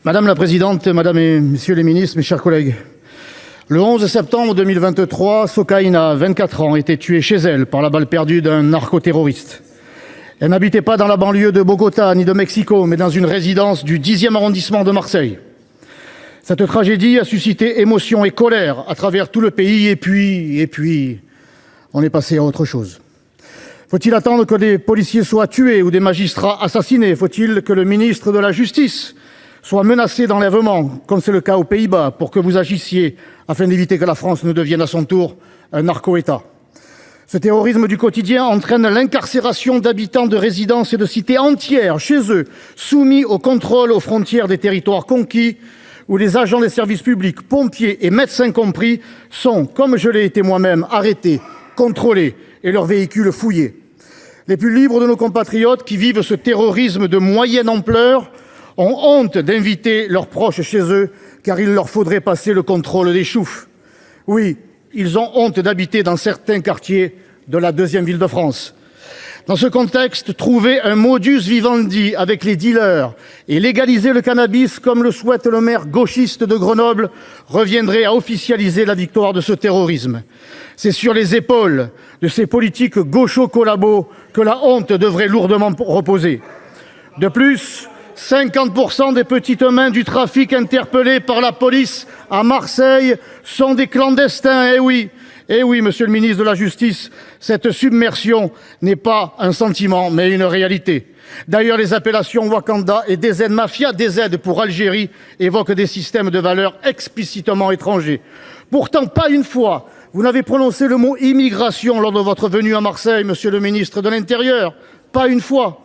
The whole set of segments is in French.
Madame la présidente, madame et messieurs les ministres, mes chers collègues. Le 11 septembre 2023, Sokaina, 24 ans, était tuée chez elle par la balle perdue d'un narcoterroriste. Elle n'habitait pas dans la banlieue de Bogota ni de Mexico, mais dans une résidence du 10e arrondissement de Marseille. Cette tragédie a suscité émotion et colère à travers tout le pays et puis, on est passé à autre chose. Faut-il attendre que des policiers soient tués ou des magistrats assassinés? Faut-il que le ministre de la Justice soit menacé d'enlèvement, comme c'est le cas aux Pays-Bas, pour que vous agissiez afin d'éviter que la France ne devienne à son tour un narco-État? Ce terrorisme du quotidien entraîne l'incarcération d'habitants de résidences et de cités entières, chez eux, soumis au contrôle aux frontières des territoires conquis, où les agents des services publics, pompiers et médecins compris, sont, comme je l'ai été moi-même, arrêtés, contrôlés et leurs véhicules fouillés. Les plus libres de nos compatriotes qui vivent ce terrorisme de moyenne ampleur ont honte d'inviter leurs proches chez eux, car il leur faudrait passer le contrôle des choufs. Oui, ils ont honte d'habiter dans certains quartiers de la deuxième ville de France. Dans ce contexte, trouver un modus vivendi avec les dealers et légaliser le cannabis, comme le souhaite le maire gauchiste de Grenoble, reviendrait à officialiser la victoire de ce terrorisme. C'est sur les épaules de ces politiques gaucho-collabos que la honte devrait lourdement reposer. De plus, 50% des petites mains du trafic interpellées par la police à Marseille sont des clandestins. Eh oui, monsieur le ministre de la Justice, cette submersion n'est pas un sentiment, mais une réalité. D'ailleurs, les appellations Wakanda et DZ Mafia, DZ pour Algérie, évoquent des systèmes de valeurs explicitement étrangers. Pourtant, pas une fois, vous n'avez prononcé le mot immigration lors de votre venue à Marseille, monsieur le ministre de l'Intérieur. Pas une fois.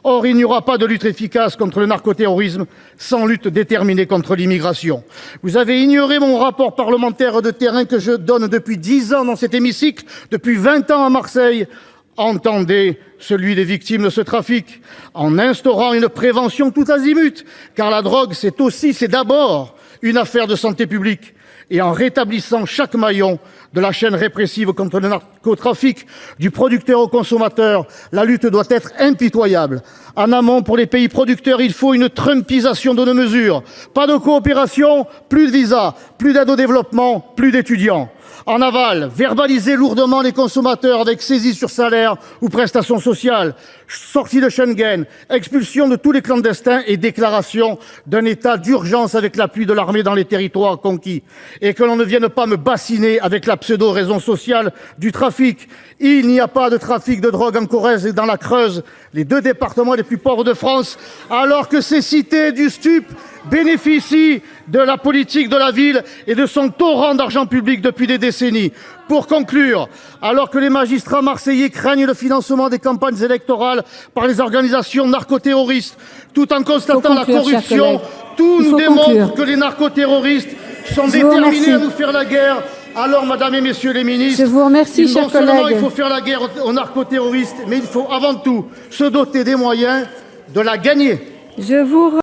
Or, il n'y aura pas de lutte efficace contre le narcoterrorisme sans lutte déterminée contre l'immigration. Vous avez ignoré mon rapport parlementaire de terrain que je donne depuis 10 ans dans cet hémicycle, depuis 20 ans à Marseille. Entendez celui des victimes de ce trafic, en instaurant une prévention tout azimut, car la drogue, c'est d'abord une affaire de santé publique, et en rétablissant chaque maillon de la chaîne répressive contre le narcotrafic, du producteur au consommateur. La lutte doit être impitoyable. En amont, pour les pays producteurs, il faut une trumpisation de nos mesures. Pas de coopération, plus de visas, plus d'aide au développement, plus d'étudiants. En aval, verbaliser lourdement les consommateurs avec saisie sur salaire ou prestations sociales, sortie de Schengen, expulsion de tous les clandestins et déclaration d'un état d'urgence avec l'appui de l'armée dans les territoires conquis. Et que l'on ne vienne pas me bassiner avec la pseudo-raison sociale du trafic. Il n'y a pas de trafic de drogue en Corrèze et dans la Creuse, les deux départements les plus pauvres de France, alors que ces cités du stup bénéficient de la politique de la ville et de son torrent d'argent public depuis des décennies. Pour conclure, alors que les magistrats marseillais craignent le financement des campagnes électorales par les organisations narcoterroristes, tout en constatant la corruption, tout nous démontre que les narcoterroristes sont déterminés à nous faire la guerre. Alors, madame et messieurs les ministres, je vous remercie, chers collègues. Non seulement il faut faire la guerre aux narcoterroristes, mais il faut avant tout se doter des moyens de la gagner.